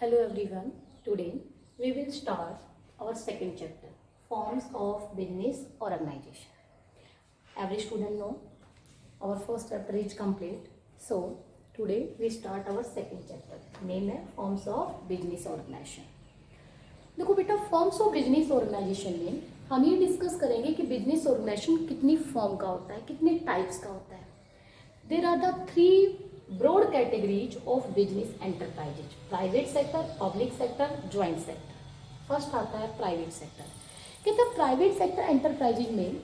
Hello everyone. Today we will start our second chapter, forms of business organization. Every student know our first chapter is complete. So today we start our second chapter. Name है forms of business organization. देखो बेटा, forms of business organisation में हम ये discuss करेंगे कि business organisation कितनी form का होता है, कितने टाइप्स का होता है. There are the three broad categories of business enterprises: private sector, public sector, joint sector. First आता है प्राइवेट सेक्टर. कहते हैं प्राइवेट सेक्टर एंटरप्राइजेज में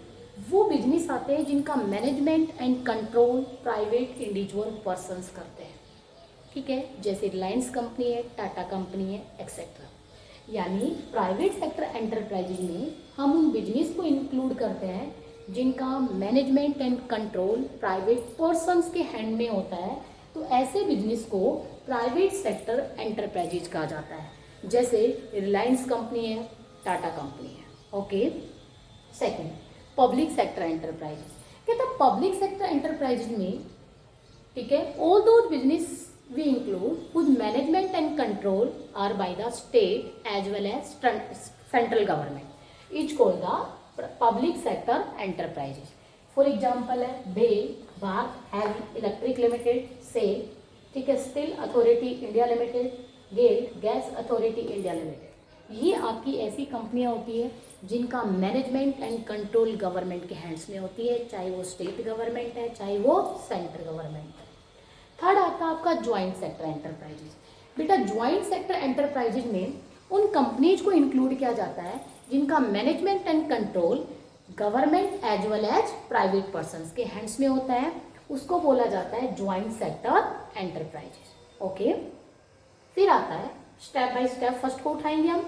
वो बिजनेस आते हैं जिनका management and control private individual persons करते हैं. ठीक है, जैसे रिलायंस कंपनी है, टाटा कंपनी है, एक्सेट्रा. यानी प्राइवेट सेक्टर एंटरप्राइजेज में हम उन बिजनेस को इंक्लूड करते हैं जिनका management and control private persons के हैंड में होता है. तो ऐसे बिजनेस को प्राइवेट सेक्टर एंटरप्राइजेज कहा जाता है. जैसे रिलायंस कंपनी है, टाटा कंपनी है. Okay. Second, public sector enterprises. कहते हैं पब्लिक सेक्टर एंटरप्राइजेज में, ठीक है, all those business we include whose management and control are by the state as well as central government is called the public sector enterprises. For example है BHEL, Bharat heavy electric limited, SAIL, ठीक है, steel authority India limited, गेल gas authority India limited. ये आपकी ऐसी कंपनियां होती है जिनका मैनेजमेंट एंड कंट्रोल गवर्नमेंट के हैंड्स में होती है, चाहे वो स्टेट गवर्नमेंट है, चाहे वो सेंट्रल गवर्नमेंट है. थर्ड आता है आपका ज्वाइंट सेक्टर एंटरप्राइजेज. बेटा, ज्वाइंट सेक्टर एंटरप्राइजेज में उन कंपनीज को इंक्लूड किया जाता है जिनका management and control government as well as private persons के हैंड्स में होता है. उसको बोला जाता है ज्वाइंट सेक्टर एंटरप्राइजेज. ओके. फिर आता है स्टेप बाय स्टेप, फर्स्ट को उठाएंगे हम,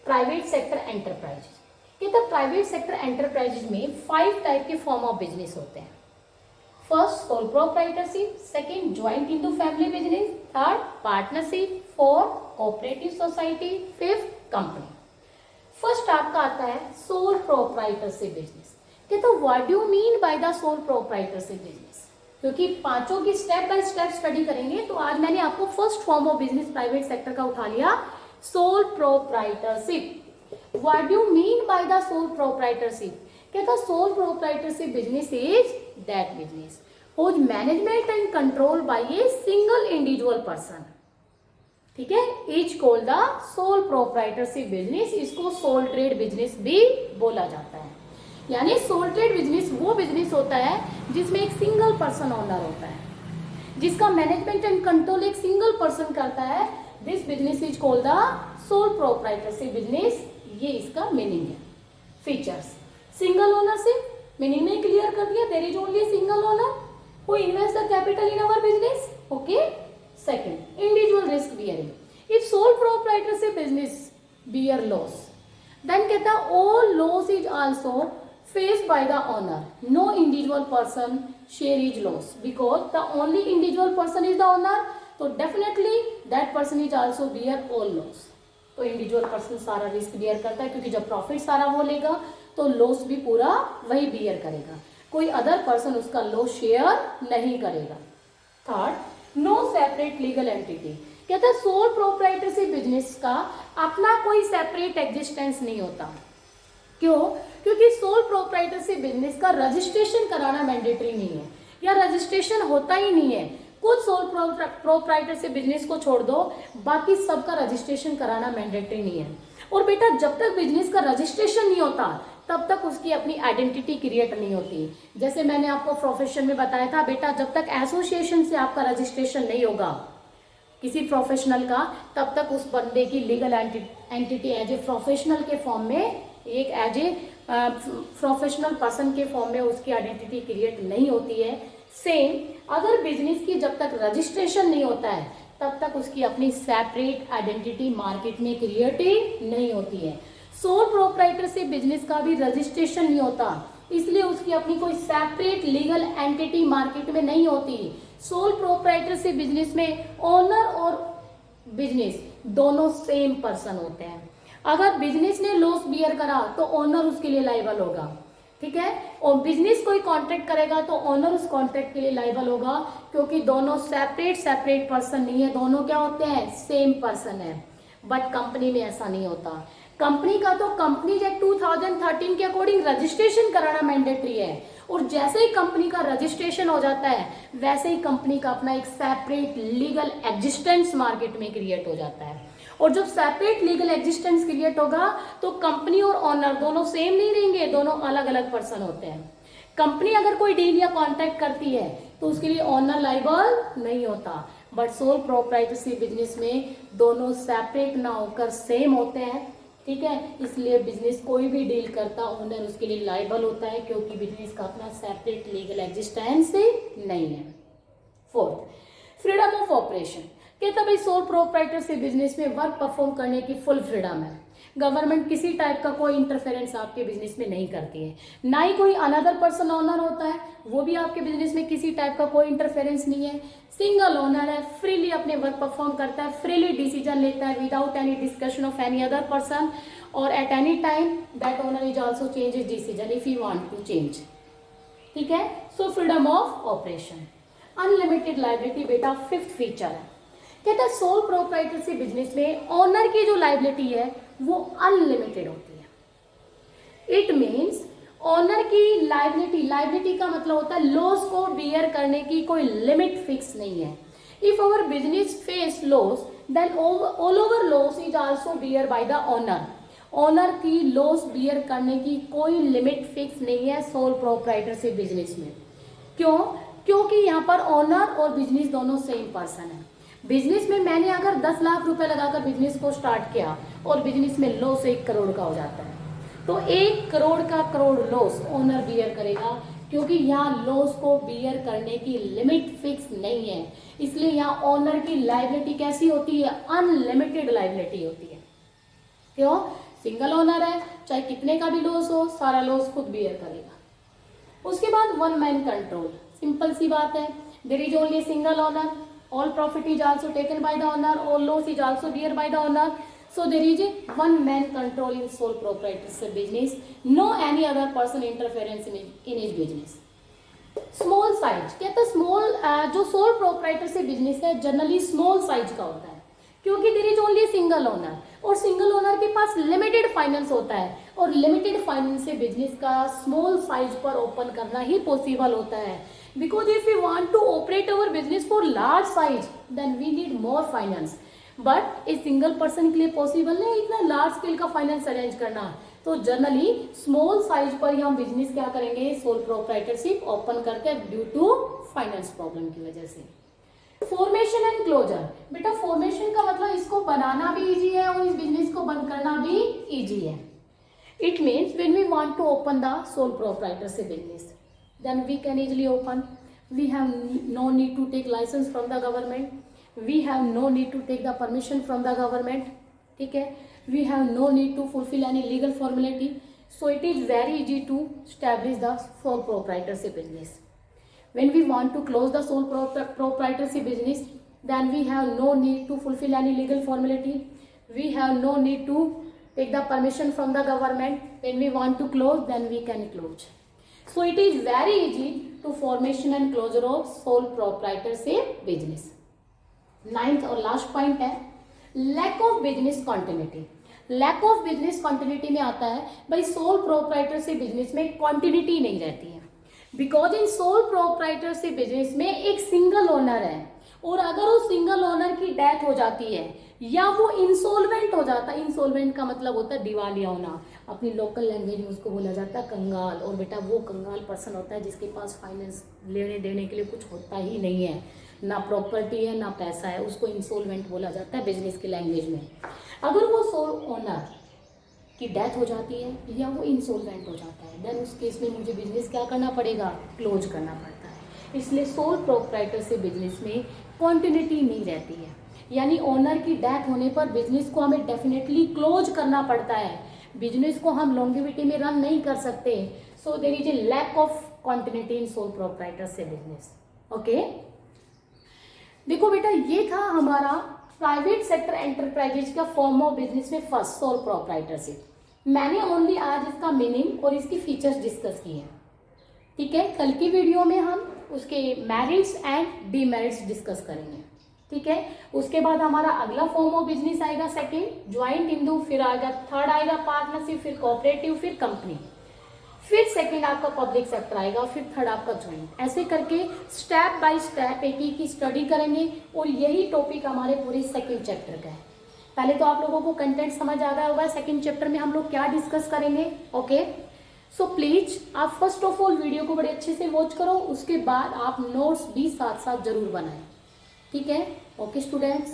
प्राइवेट सेक्टर एंटरप्राइजेज. कहते हैं प्राइवेट सेक्टर एंटरप्राइजेज में 5 टाइप के फॉर्म ऑफ बिजनेस होते हैं. First, sole proprietorship. Second, joint into family business. Third, partnership. Fourth, cooperative society. Fifth, company. First आपका आता है सोल प्रोप्राइटरशिप बिजनेस. कहते हैं what do mean by the sole proprietorship business. क्योंकि पांचों की स्टेप बाय स्टेप स्टडी करेंगे, तो आज मैंने आपको first form of business private sector का उठा लिया, sole proprietorship. What do mean by the sole proprietorship. कहता sole proprietorship business is that business whose management and control by a single individual person. ठीक है, is called the sole proprietorship business. इसको soul trade business भी बोला जाता है. यानी soul trade business वो बिजनेस होता है जिसमें एक सिंगल पर्सन ओनर होता है, जिसका मैनेजमेंट एंड कंट्रोल एक सिंगल पर्सन करता है. This business is called the sole proprietorship business. ये इसका मीनिंग है. फीचर्स: सिंगल ओनरशिप, मीनिंग में क्लियर कर दिया, there is only single owner who invest the capital in our business. Okay. Second, individual risk bearing. If sole proprietorship business bear loss, then कहता all loss is also faced by the owner. No individual person share is loss because the only individual person is the owner. तो definitely that person is also bear all loss. तो individual person सारा risk bear करता है, क्योंकि जब profit सारा वो लेगा तो लॉस भी पूरा वही बियर करेगा, कोई अदर पर्सन उसका लॉस शेयर नहीं करेगा. Third, no separate legal entity. कहते हैं सोल प्रोप्राइटरशिप बिजनेस का अपना कोई सेपरेट एग्जिस्टेंस नहीं होता. क्यों? क्योंकि सोल प्रोप्राइटरशिप बिजनेस का रजिस्ट्रेशन कराना मैंडेटरी नहीं है, या रजिस्ट्रेशन होता ही नहीं है. कुछ सोल प्रोप्राइटरशिप बिजनेस को छोड़ दो, बाकी सबका रजिस्ट्रेशन कराना मैंडेटरी नहीं है. और बेटा, जब तक बिजनेस का रजिस्ट्रेशन नहीं होता तब तक उसकी अपनी आइडेंटिटी क्रिएट नहीं होती. जैसे मैंने आपको प्रोफेशन में बताया था बेटा, जब तक एसोसिएशन से आपका रजिस्ट्रेशन नहीं होगा किसी प्रोफेशनल का, तब तक उस बंदे की legal entity as a professional के फॉर्म में, एक एज ए प्रोफेशनल पर्सन के फॉर्म में उसकी आइडेंटिटी क्रिएट नहीं होती है. सेम अगर बिजनेस की जब तक रजिस्ट्रेशन नहीं होता है तब तक उसकी अपनी सेपरेट आइडेंटिटी मार्केट में क्रिएट नहीं होती है. सोल प्रोप्राइटरशिप बिजनेस का भी रजिस्ट्रेशन नहीं होता, इसलिए उसकी अपनी कोई सेपरेट लीगल एंटिटी मार्केट में नहीं होती. सोल प्रोप्राइटरशिप बिजनेस में ओनर और बिजनेस दोनों सेम पर्सन होते हैं. अगर बिजनेस ने लॉस बियर करा तो ओनर उसके लिए लायबल होगा, ठीक है। और बिजनेस कोई कॉन्ट्रैक्ट करेगा तो ओनर उस कॉन्ट्रैक्ट के लिए लाइबल होगा, क्योंकि दोनों सेपरेट पर्सन नहीं है, दोनों क्या होते हैं, सेम पर्सन है। बट कंपनी में ऐसा नहीं होता। कंपनी का तो कंपनीज एक्ट 2013 के अकॉर्डिंग रजिस्ट्रेशन कराना मैंडेटरी है, और जैसे ही कंपनी का रजिस्ट्रेशन हो जाता है वैसे ही कंपनी का अपना एक सेपरेट लीगल एग्जिस्टेंस मार्केट में क्रिएट हो जाता है। और जब सेपरेट लीगल एग्जिस्टेंस क्रिएट होगा तो कंपनी और ओनर दोनों सेम नहीं रहेंगे, दोनों अलग अलग पर्सन होते हैं। कंपनी अगर कोई डील या कॉन्ट्रैक्ट करती है तो उसके लिए ओनर लाइबल नहीं होता, बट सोल प्रोप्राइटरशिप बिजनेस में दोनों सेपरेट ना होकर सेम होते हैं, ठीक है। इसलिए बिजनेस कोई भी डील करता ओनर उसके लिए लाइबल होता है, क्योंकि बिजनेस का अपना सेपरेट लीगल एग्जिस्टेंस नहीं है। Fourth, freedom of operation. कहता भाई सोल प्रोप्राइटरशिप बिजनेस में वर्क परफॉर्म करने की फुल फ्रीडम है। गवर्नमेंट किसी टाइप का कोई इंटरफेरेंस आपके बिजनेस में नहीं करती है, ना ही कोई अनदर पर्सन ओनर होता है, वो भी आपके बिजनेस में किसी टाइप का कोई इंटरफेरेंस नहीं है। सिंगल ओनर है, फ्रीली अपने वर्क परफॉर्म करता है, फ्रीली डिसीजन लेता है without any discussion of any other person, और at any time that owner is also change his decision if you want to change, ठीक है। So freedom of operation. Unlimited liability बेटा fifth feature है। कहता है sole proprietorship business में owner की जो लायबिलिटी है वो अनलिमिटेड होती है। इट मीन्स ओनर की लायबिलिटी का मतलब होता है लॉस को बियर करने की कोई लिमिट फिक्स नहीं है। If our business face loss then all over loss is also bear by the owner. Owner की लॉस बियर करने की कोई लिमिट फिक्स नहीं है सोल प्रोप्राइटरशिप बिजनेस में। क्यों? क्योंकि यहाँ पर ओनर और बिजनेस दोनों सेम पर्सन है। बिजनेस में मैंने अगर 10 लाख रुपए लगाकर बिजनेस को स्टार्ट किया और बिजनेस में लॉस 1 करोड़ का हो जाता है, तो 1 करोड़ का करोड़ लॉस ओनर बियर करेगा, क्योंकि यहाँ लॉस को बियर करने की लिमिट फिक्स नहीं है। इसलिए यहाँ ओनर की लायबिलिटी कैसी होती है? अनलिमिटेड लायबिलिटी होती है। क्यों? सिंगल ओनर है, चाहे कितने का भी लॉस हो सारा लॉस खुद बियर करेगा। उसके बाद वन मैन कंट्रोल। सिंपल सी बात है, there is only single owner, all profit is also taken by the owner, all loss is also bear by the owner, so there is a one man control in sole proprietorship business, no any other person interference in his business. Small size. कहता है small जो sole proprietorship business है generally small size का होता है, क्योंकि there is only single owner, और single owner के पास लिमिटेड फाइनेंस होता है, और लिमिटेड फाइनेंस से बिजनेस का स्मॉल साइज पर ओपन करना ही पॉसिबल होता है। Because if we want to operate our business for large size then we need more finance, but एक सिंगल पर्सन के लिए पॉसिबल नहीं इतना लार्ज स्केल का फाइनेंस अरेंज करना। तो जनरली स्मॉल साइज पर ही हम बिजनेस क्या करेंगे? सोल प्रोप्राइटरशिप ओपन करके ड्यू टू फाइनेंस प्रॉब्लम की वजह से। Formation and closure. बेटा फॉर्मेशन का मतलब इसको बनाना भी इजी है और इस बिजनेस को बंद करना भी इजी है। It means when we want to open the sole proprietorship business then we can easily open. We have no need to take license from the government, we have no need to take the permission from the government, ठीक है। We have no need to fulfil any legal formality, so it is very easy to establish the sole proprietorship business. When we want to close the sole proprietorship business, then we have no need to fulfill any legal formality. We have no need to take the permission from the government. When we want to close, then we can close. So it is very easy to formation and closure of sole proprietorship business. Ninth और last point है lack of business continuity. Lack of business continuity में आता है भाई sole proprietorship business में continuity नहीं रहती है, because in sole proprietorship business में एक सिंगल ओनर है, और अगर उस सिंगल ओनर की डेथ हो जाती है या वो इंसॉल्वेंट हो जाता है, इंसॉल्वेंट का मतलब होता है दिवालिया होना, अपनी लोकल लैंग्वेज में उसको बोला जाता है कंगाल। और बेटा वो कंगाल पर्सन होता है जिसके पास फाइनेंस लेने देने के लिए कुछ होता ही नहीं है, ना प्रॉपर्टी है ना पैसा है, उसको इंसॉल्वेंट बोला जाता है बिजनेस की लैंग्वेज में। अगर वो सोल ओनर की डेथ हो जाती है या वो इंसॉल्वेंट हो जाता है देन उस केस में मुझे बिजनेस क्या करना पड़ेगा? क्लोज करना पड़ता है। इसलिए सोल प्रोप्राइटरशिप बिजनेस में कॉन्टिन्यूटी नहीं रहती है, यानी ओनर की डेथ होने पर बिजनेस को हमें डेफिनेटली क्लोज करना पड़ता है, बिजनेस को हम लॉन्गेविटी में रन नहीं कर सकते। So there is a lack of continuity in sole proprietorship business. Okay, देखो बेटा ये था हमारा प्राइवेट सेक्टर एंटरप्राइजेज का फॉर्म ऑफ बिजनेस में फर्स्ट सोल प्रोप्राइटरशिप। मैंने ओनली आज इसका मीनिंग और इसकी फीचर्स डिस्कस किए हैं, ठीक है। कल की वीडियो में हम उसके मेरिट्स एंड डीमेरिट्स डिस्कस करेंगे, ठीक है। उसके बाद हमारा अगला फॉर्म ऑफ बिजनेस आएगा सेकेंड ज्वाइंट इंदू, फिर आएगा थर्ड आएगा पार्टनरशिप, फिर कोऑपरेटिव, फिर कंपनी, फिर सेकेंड आपका पब्लिक सेक्टर आएगा, फिर थर्ड आपका ज्वाइंट। ऐसे करके स्टेप बाय स्टेप एक एक की स्टडी करेंगे और यही टॉपिक हमारे पूरे सेकेंड चैप्टर का है। पहले तो आप लोगों को कंटेंट समझ आ गया होगा सेकेंड चैप्टर में हम लोग क्या डिस्कस करेंगे, ओके। सो प्लीज आप फर्स्ट ऑफ ऑल वीडियो को बड़े अच्छे से वॉच करो, उसके बाद आप नोट्स भी साथ साथ जरूर बनाएं, ठीक है। Okay students.